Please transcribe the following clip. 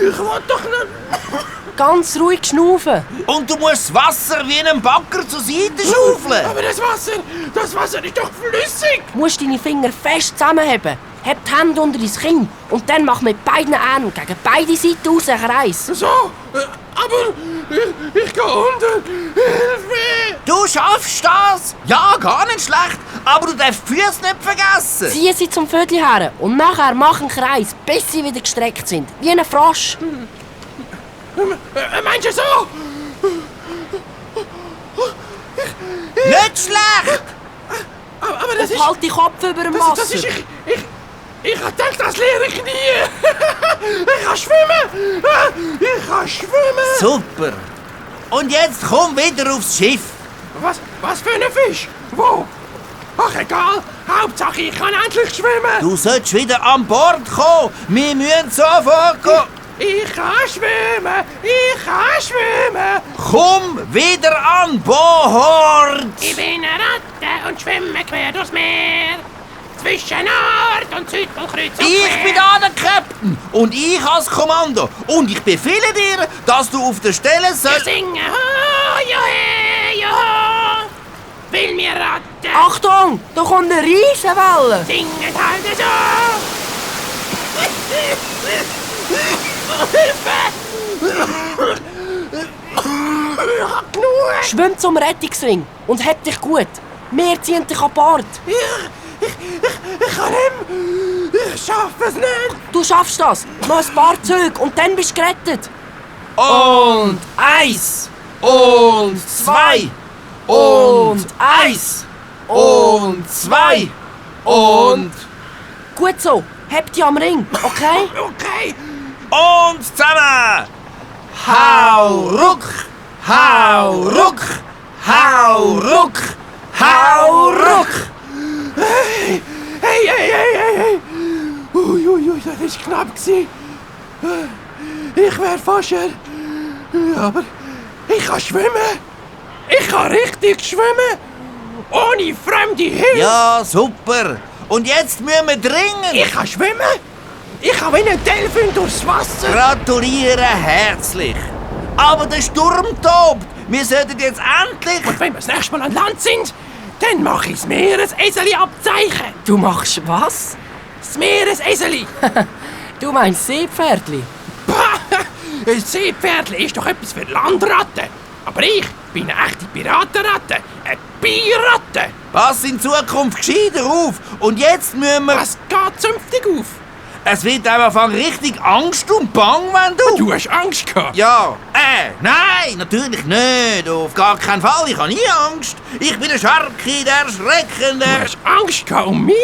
Ich will doch nicht... Ganz ruhig schnaufen. Und du musst das Wasser wie einen Bagger zur Seite schaufeln. Aber das Wasser ist doch flüssig. Du musst deine Finger fest zusammenheben. Heb die Hände unter dein Kinn und dann mach mit beiden Armen gegen beide Seiten aus einen Kreis. So, aber ich gehe unter. Hilfe! Du schaffst das! Ja, gar nicht schlecht. Aber du darfst die Füße nicht vergessen. Zieh sie zum Vödel her und nachher mach einen Kreis, bis sie wieder gestreckt sind. Wie ein Frosch. Meinst du so? Nicht schlecht! Aber das ist... Halt den Kopf über dem Wasser. Das ist... Ich hab gedacht, das lehre ich nie. Ich kann schwimmen. Ich kann schwimmen. Super. Und jetzt komm wieder aufs Schiff. Was für ein Fisch? Wo? Ach, egal. Hauptsache, ich kann endlich schwimmen. Du solltest wieder an Bord kommen. Wir müssen sofort gehen. Ich kann schwimmen. Ich kann schwimmen. Komm wieder an Bord. Ich bin eine Ratte und schwimme quer durchs Meer. Zwischen Nord- und Südpolkreuz und Ich bin da der Captain und ich habe das Kommando. Und ich befehle dir, dass du auf der Stelle Ich sollst... singe ho, johe, joho. Will mir Ratte. Achtung, da kommt eine Riesenwelle. Singet halt so. Hilfe! Ich hab genug. Schwimm zum Rettungsring und heb dich gut. Wir ziehen dich an Bord. Ich kann nicht. Ich schaff es nicht. Du schaffst das. Noch ein paar Züge und dann bist du gerettet. Und 1 und 2 und 1 und 2 und... Gut so. Heb dich am Ring, okay? Okay. Und zusammen! Hau ruck! Hau ruck! Hau ruck! Hau ruck! Hey. Ui, das ist knapp gewesen. Ich wär fast... Aber ich kann schwimmen. Ich kann richtig schwimmen. Ohne fremde Hilfe. Ja, super! Und jetzt müssen wir dringend... Ich kann schwimmen. Ich kann wie ein Delfin durchs Wasser. Gratuliere herzlich! Aber der Sturm tobt! Wir sollten jetzt endlich... Und wenn wir das nächste Mal an Land sind, dann mache ich das Meereseseli-Abzeichen. Du machst was? Das Meereseseli. Du meinst Seepferdli? Ein Seepferdli ist doch etwas für Landratten. Aber ich bin eine echte Piratenratte. Eine Piratte. Pass in Zukunft gescheiter auf! Und jetzt müssen wir... Was geht zünftig auf? Es wird einfach richtig Angst und Bang, wenn du... Du hast Angst gehabt. Ja, nein, natürlich nicht. Auf gar keinen Fall. Ich habe nie Angst. Ich bin der Scharki, der Schreckende. Du hast Angst gehabt um mich.